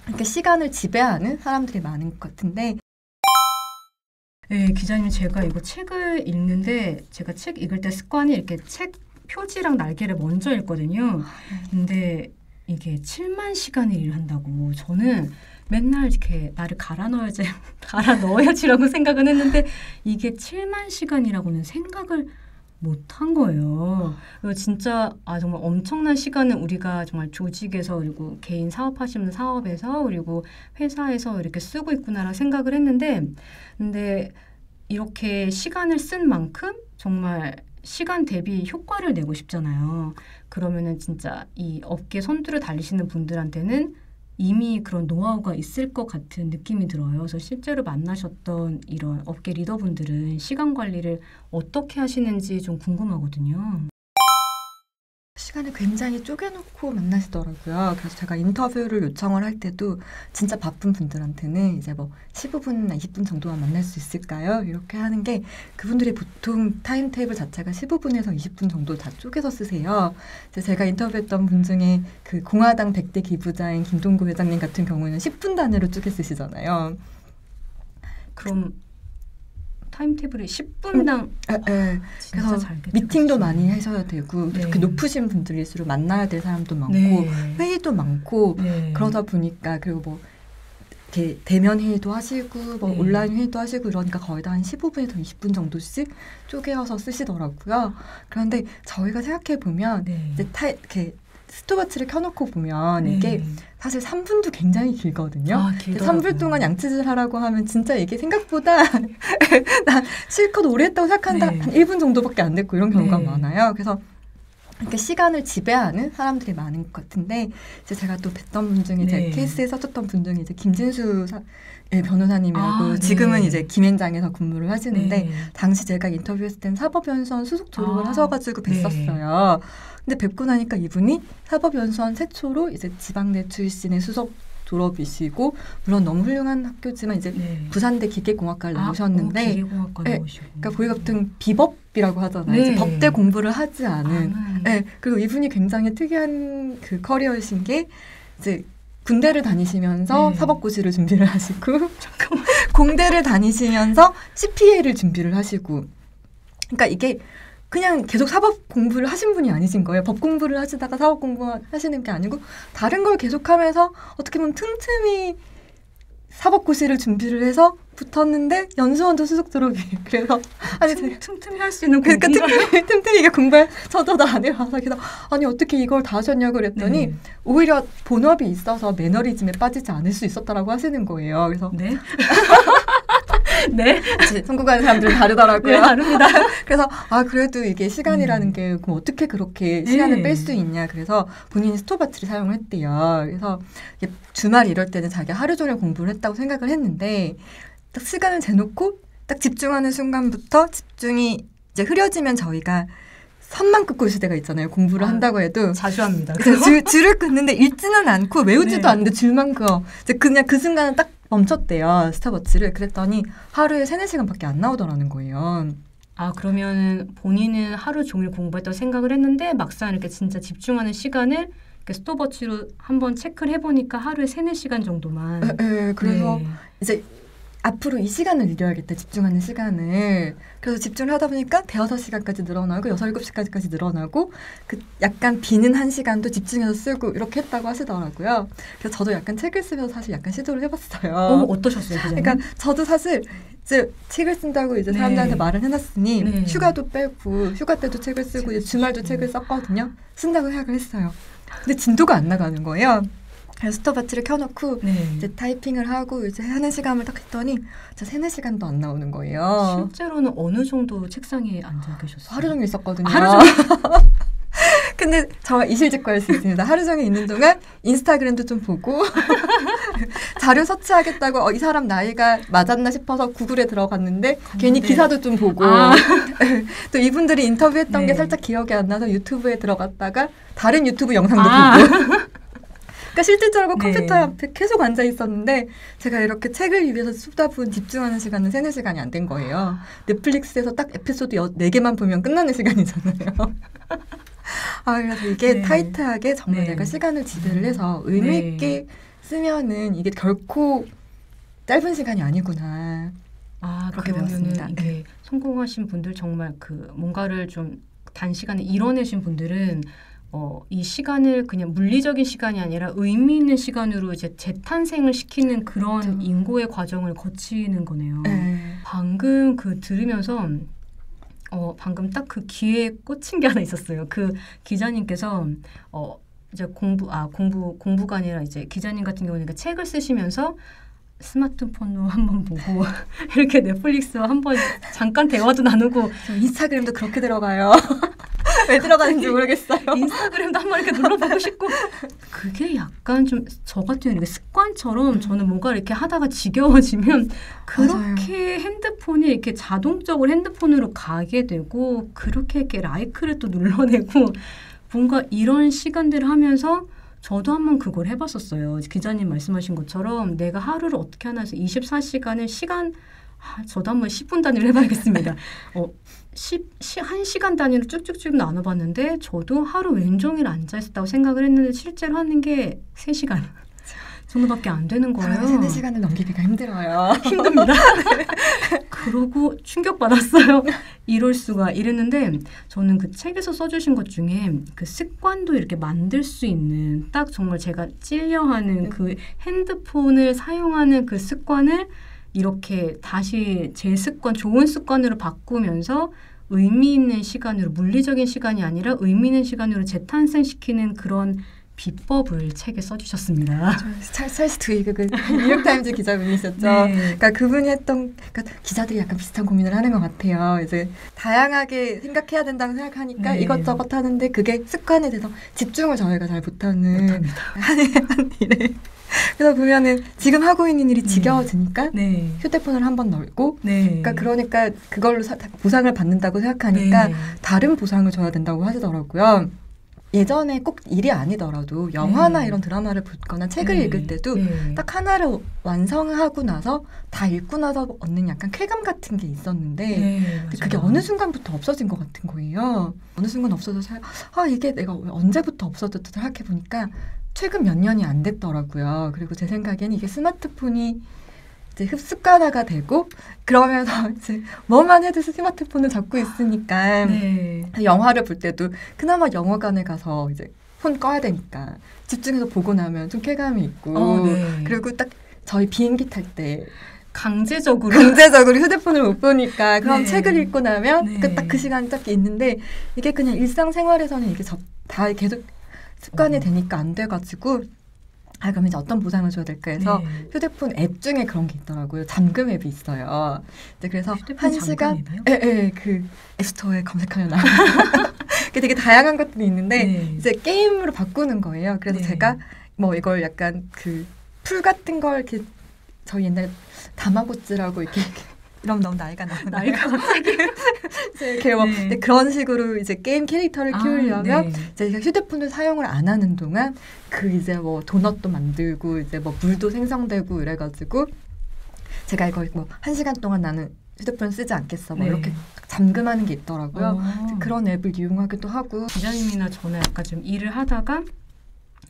이렇게 시간을 지배하는 사람들이 많은 것 같은데 네, 기자님 제가 이거 책을 읽는데 제가 책 읽을 때 습관이 이렇게 책 표지랑 날개를 먼저 읽거든요. 근데 이게 7만 시간을 일한다고 저는 맨날 이렇게 나를 갈아 넣어야지라고 생각은 했는데 이게 7만 시간이라고는 생각을 못한 거예요. 진짜 정말 엄청난 시간을 우리가 정말 조직에서 그리고 개인 사업하시는 사업에서 그리고 회사에서 이렇게 쓰고 있구나라 생각을 했는데 근데 이렇게 시간을 쓴 만큼 정말 시간 대비 효과를 내고 싶잖아요. 그러면은 진짜 이 업계 선두를 달리시는 분들한테는 이미 그런 노하우가 있을 것 같은 느낌이 들어요. 그래서 실제로 만나셨던 이런 업계 리더분들은 시간 관리를 어떻게 하시는지 좀 궁금하거든요. 시간을 굉장히 쪼개놓고 만나시더라고요. 그래서 제가 인터뷰를 요청을 할 때도 진짜 바쁜 분들한테는 이제 뭐 15분이나 20분 정도만 만날 수 있을까요? 이렇게 하는 게 그분들이 보통 타임테이블 자체가 15분에서 20분 정도 다 쪼개서 쓰세요. 제가 인터뷰했던 분 중에 그 공화당 100대 기부자인 김동구 회장님 같은 경우는 10분 단위로 쪼개 쓰시잖아요. 그럼 타임테이블이 10분당 그래서 미팅도 많이 하셔야 되고 네. 그 높으신 분들일수록 만나야 될 사람도 많고 네. 회의도 많고 네. 그러다 보니까 그리고 뭐 이렇게 대면 회의도 하시고 뭐 네. 온라인 회의도 하시고 이러니까 거의 다 한 15분에서 20분 정도씩 쪼개어서 쓰시더라고요. 그런데 저희가 생각해 보면 네. 이제 이렇게 스톱워치를 켜놓고 보면 네. 이게 사실 3분도 굉장히 길거든요. 3분 동안 양치질 하라고 하면 진짜 이게 생각보다 난 실컷 오래 했다고 생각한다. 네. 한 1분 정도밖에 안 됐고 이런 경우가 네. 많아요. 그래서 이렇게 시간을 지배하는 사람들이 많은 것 같은데 이제 제가 또 뵀던 분 중에 네. 제 케이스에 써줬던 분 중에 이제 김진수 변호사님이라고 네. 지금은 이제 김앤장에서 근무를 하시는데 네. 당시 제가 인터뷰했을 땐 사법연수원 수석 졸업을 하셔가지고 네. 뵀었어요. 근데 뵙고 나니까 이분이 사법연수원 최초로 이제 지방대 출신의 수석 졸업이시고 물론 너무 훌륭한 학교지만 이제 네. 부산대 기계공학과를 나오셨는데 기계공학과 나오시고. 그러니까 거기 같은 비법이라고 하잖아요. 네. 이제 법대 공부를 하지 않은. 네. 그리고 이분이 굉장히 특이한 그 커리어이신 게 이제 군대를 다니시면서 네. 사법고시를 준비를 하시고 공대를 다니시면서 CPA를 준비를 하시고 그러니까 이게 그냥 계속 사법 공부를 하신 분이 아니신 거예요. 법 공부를 하시다가 사법 공부 하시는 게 아니고 다른 걸 계속하면서 어떻게 보면 틈틈이 사법고시를 준비를 해서 붙었는데 연수원도 수석 졸업이에요. 그래서 아니 틈틈이 할 수 있는 그러니까 틈틈이 이게 공부를 저도 안 해봐서 그래서 아니 어떻게 이걸 다 하셨냐고 그랬더니 네. 오히려 본업이 있어서 매너리즘에 빠지지 않을 수 있었다라고 하시는 거예요. 그래서 네. 네. 성공하는 사람들은 다르더라고요. 네, 다릅니다. 그래서 그래도 이게 시간이라는 게 그럼 어떻게 그렇게 시간을 뺄 수 있냐. 그래서 본인이 스톱워치를 사용을 했대요. 그래서 주말 이럴 때는 자기가 하루 종일 공부를 했다고 생각을 했는데 딱 시간을 재놓고 딱 집중하는 순간부터 집중이 이제 흐려지면 저희가 선만 긋고 있을 때가 있잖아요. 공부를 한다고 해도 자주 합니다. 그래서 줄을 긋는데 읽지는 않고 외우지도 네. 않는데 줄만 그어. 그냥 그 순간은 딱 멈췄대요. 스톱워치를. 그랬더니 하루에 3-4시간밖에 안 나오더라는 거예요. 그러면 본인은 하루 종일 공부했다고 생각을 했는데 막상 이렇게 진짜 집중하는 시간을 이렇게 스톱워치로 한번 체크를 해보니까 하루에 3-4시간 정도만. 그래서 네. 이제 앞으로 이 시간을 늘려야겠다. 집중하는 시간을. 그래서 집중을 하다 보니까 5-6시간까지 늘어나고 6-7시까지 늘어나고 그 약간 비는 1시간도 집중해서 쓰고 이렇게 했다고 하시더라고요. 그래서 저도 약간 책을 쓰면서 사실 약간 시도를 해봤어요. 어떠셨어요? 기자님? 그러니까 저도 사실 이제 책을 쓴다고 이제 사람들한테 네. 말을 해놨으니 네. 휴가도 빼고 휴가 때도 책을 쓰고 이제 주말도 책을 썼거든요. 쓴다고 생각을 했어요. 근데 진도가 안 나가는 거예요. 그래서 스톱워치를 켜놓고 네. 이제 타이핑을 하고 이제 하는 시간을 딱 했더니 진짜 3-4시간도 안 나오는 거예요. 실제로는 어느 정도 책상에 앉아 계셨어요? 하루 종일 있었거든요. 하루 종일? 근데 저 이실직고할 수 있습니다. 하루 종일 있는 동안 인스타그램도 좀 보고 자료 서치하겠다고 이 사람 나이가 맞았나 싶어서 구글에 들어갔는데 괜히 기사도 좀 보고 또 이분들이 인터뷰했던 게 살짝 기억이 안 나서 유튜브에 들어갔다가 다른 유튜브 영상도 보고 그러니까 실질적으로 컴퓨터 앞에 계속 앉아 있었는데 제가 이렇게 책을 위해서 쏟아부은 집중하는 시간은 3-4시간이 안 된 거예요. 넷플릭스에서 딱 에피소드 4개만 보면 끝나는 시간이잖아요. 그래서 이게 타이트하게 정말 내가 시간을 지배를 해서 의미 있게 쓰면은 이게 결코 짧은 시간이 아니구나. 그렇게 그러면은 배웠습니다. 이게 성공하신 분들 정말 그 뭔가를 좀 단시간에 이뤄내신 분들은 이 시간을 그냥 물리적인 시간이 아니라 의미 있는 시간으로 이제 재탄생을 시키는 그런 그렇죠. 인고의 과정을 거치는 거네요. 네. 방금 그 들으면서 방금 딱 그 귀에 꽂힌 게 하나 있었어요. 그 기자님께서 이제 공부가 아니라 이제 기자님 같은 경우는 책을 쓰시면서 스마트폰으로 한번 보고 이렇게 넷플릭스와 한번 잠깐 대화도 나누고 저 인스타그램도 그렇게 들어가요. 왜 들어가는지 모르겠어요. 인스타그램도 한번 이렇게 눌러보고 싶고 그게 약간 좀 저 같은 경우는 습관처럼 저는 뭔가 이렇게 하다가 지겨워지면 그렇게 핸드폰이 이렇게 자동적으로 핸드폰으로 가게 되고 그렇게 이렇게 라이크를 또 눌러내고 뭔가 이런 시간들을 하면서 저도 한번 그걸 해봤었어요. 기자님 말씀하신 것처럼 내가 하루를 어떻게 하나 해서 24시간을 저도 한번 10분 단위로 해봐야겠습니다. 1시간 단위로 쭉쭉쭉 나눠봤는데 저도 하루 왼종일 앉아있었다고 생각을 했는데 실제로 하는 게 3시간 정도밖에 안 되는 거예요. 3-4시간을 넘기기가 힘들어요. 힘듭니다. 그러고 충격받았어요. 이럴 수가 이랬는데 저는 그 책에서 써주신 것 중에 그 습관도 이렇게 만들 수 있는 딱 정말 제가 찔려하는 그 핸드폰을 사용하는 그 습관을 이렇게 다시 제 습관, 좋은 습관으로 바꾸면서 의미 있는 시간으로 물리적인 시간이 아니라 의미 있는 시간으로 재탄생시키는 그런 비법을 책에 써주셨습니다. 찰스 트위그 그 뉴욕타임즈 기자분이셨죠. 네. 그러니까 그분이 그러니까 기자들이 약간 비슷한 고민을 하는 것 같아요. 이제 다양하게 생각해야 된다고 생각하니까 네. 이것저것 하는데 그게 습관이 돼서 집중을 저희가 잘 못하는 한 일에. 그래서 보면은 지금 하고 있는 일이 지겨워지니까 네. 휴대폰을 한번 넣고 네. 그러니까 그걸로 보상을 받는다고 생각하니까 네. 다른 보상을 줘야 된다고 하시더라고요. 예전에 꼭 일이 아니더라도 영화나 이런 드라마를 보거나 책을 읽을 때도 딱 하나를 완성하고 나서 다 읽고 나서 얻는 약간 쾌감 같은 게 있었는데 근데 그게 어느 순간부터 없어진 것 같은 거예요. 어느 순간 없어져서 이게 내가 언제부터 없어졌지 생각해보니까 최근 몇 년이 안 됐더라고요. 그리고 제 생각에는 이게 스마트폰이 이제 흡습가다가 되고 그러면서 이제 뭐만 해도 스마트폰을 잡고 있으니까 영화를 볼 때도 그나마 영화관에 가서 이제 폰 꺼야 되니까 집중해서 보고 나면 좀 쾌감이 있고 그리고 딱 저희 비행기 탈 때 강제적으로 휴대폰을 못 보니까 그럼 책을 읽고 나면 딱 그 시간이 딱 있는데 이게 그냥 일상생활에서는 이게 다 계속 습관이 되니까 안 돼가지고 그럼 이제 어떤 보상을 줘야 될까 해서 휴대폰 앱 중에 그런 게 있더라고요. 잠금 앱이 있어요. 그래서 1시간 그 앱스토어에 검색하면 나와요. 되게 다양한 것들이 있는데 이제 게임으로 바꾸는 거예요. 그래서 제가 뭐 이걸 약간 그 풀 같은 걸 이렇게 저희 옛날에 다마고찌라고 이렇게 이러면 너무 나이가 갑자기 이렇게 근데 그런 식으로 이제 게임 캐릭터를 키우려면 이제 휴대폰을 사용을 안 하는 동안 이제 뭐 도넛도 만들고 이제 뭐 물도 생성되고 이래가지고 제가 이거 뭐 1시간 동안 나는 휴대폰 쓰지 않겠어 뭐 이렇게 잠금하는 게 있더라고요. 그런 앱을 이용하기도 하고 기자님이나 저는 약간 좀 일을 하다가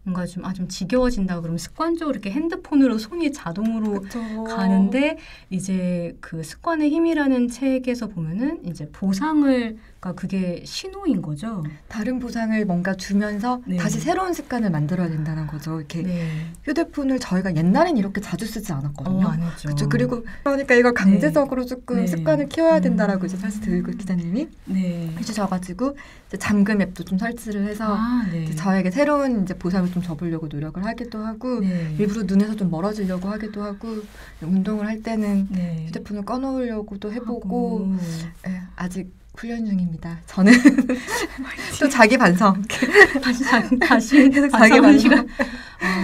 뭔가 좀 지겨워진다 그러면 습관적으로 이렇게 핸드폰으로 손이 자동으로 가는데 이제 그 습관의 힘이라는 책에서 보면은 이제 보상을 그게 신호인 거죠. 다른 보상을 뭔가 주면서 다시 새로운 습관을 만들어야 된다는 거죠. 이렇게 휴대폰을 저희가 옛날엔 이렇게 자주 쓰지 않았거든요. 안 했죠. 그렇죠. 그리고 그러니까 이걸 강제적으로 조금 습관을 키워야 된다라고 이제 찰스 트위그 기자님이 해주셔가지고 이제 잠금 앱도 좀 설치를 해서 이제 저에게 새로운 이제 보상을 좀 줘보려고 노력을 하기도 하고 일부러 눈에서 좀 멀어지려고 하기도 하고 운동을 할 때는 휴대폰을 꺼놓으려고도 해보고 아직 훈련 중입니다. 저는 또 자기 반성. 다시 자기 반성.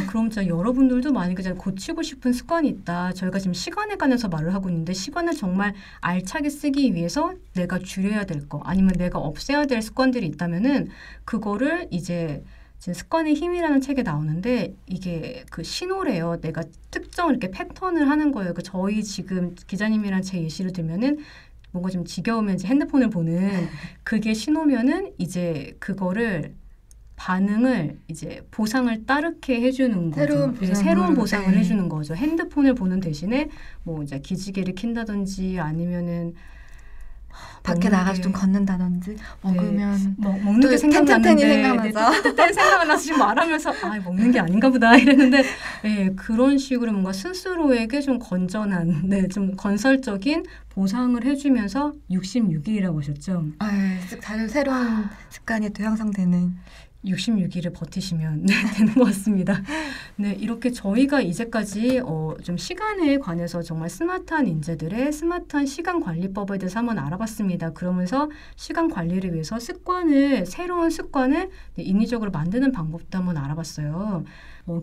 그럼 진짜 여러분들도 만약에 고치고 싶은 습관이 있다. 저희가 지금 시간에 관해서 말을 하고 있는데 시간을 정말 알차게 쓰기 위해서 내가 줄여야 될 거 아니면 내가 없애야 될 습관들이 있다면은 그거를 이제 습관의 힘이라는 책에 나오는데 이게 그 신호래요. 내가 특정 이렇게 패턴을 하는 거예요. 저희 지금 기자님이랑 제 예시를 들면은 뭔가 좀 지겨우면 이제 핸드폰을 보는 그게 신호면은 이제 그거를 반응을 이제 보상을 따르게 해주는 거죠. 새로운 새로운 보상을 네. 해주는 거죠. 핸드폰을 보는 대신에 뭐 이제 기지개를 킨다든지 아니면은 밖에 먹는 나가서 게- 좀 걷는다든지 먹으면 먹는 또 게 생각나는데 텐텐텐이 생각나죠. 땐 생각나서 지금 말하면서 먹는 게 아닌가 보다 이랬는데 그런 식으로 뭔가 스스로에게 좀 건전한 좀 건설적인 보상을 해주면서 66일이라고 하셨죠. 새로운 습관이 또 형성되는 66일을 버티시면 되는 것 같습니다. 네, 이렇게 저희가 이제까지 좀 시간에 관해서 정말 스마트한 인재들의 스마트한 시간 관리법에 대해서 한번 알아봤습니다. 그러면서 시간 관리를 위해서 새로운 습관을 인위적으로 만드는 방법도 한번 알아봤어요.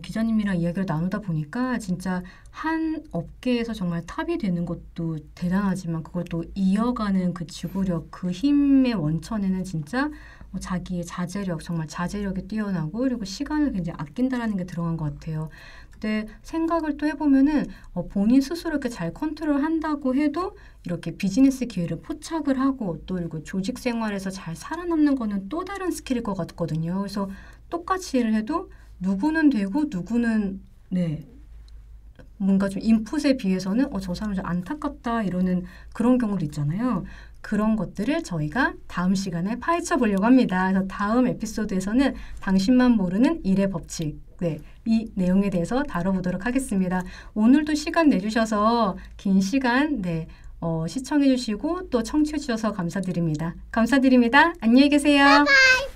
기자님이랑 이야기를 나누다 보니까 진짜 한 업계에서 정말 탑이 되는 것도 대단하지만 그걸 또 이어가는 그 지구력, 그 힘의 원천에는 진짜 자기의 자제력, 정말 자제력이 뛰어나고 그리고 시간을 굉장히 아낀다라는 게 들어간 것 같아요. 근데 생각을 또 해보면은 본인 스스로 이렇게 잘 컨트롤한다고 해도 이렇게 비즈니스 기회를 포착을 하고 또 그리고 조직 생활에서 잘 살아남는 거는 또 다른 스킬일 것 같거든요. 그래서 똑같이 일을 해도 누구는 되고 누구는 뭔가 좀 인풋에 비해서는 저 사람 좀 안타깝다 이러는 그런 경우도 있잖아요. 그런 것들을 저희가 다음 시간에 파헤쳐 보려고 합니다. 그래서 다음 에피소드에서는 당신만 모르는 일의 법칙, 이 내용에 대해서 다뤄보도록 하겠습니다. 오늘도 시간 내주셔서 긴 시간 시청해 주시고 또 청취해 주셔서 감사드립니다. 감사드립니다. 안녕히 계세요.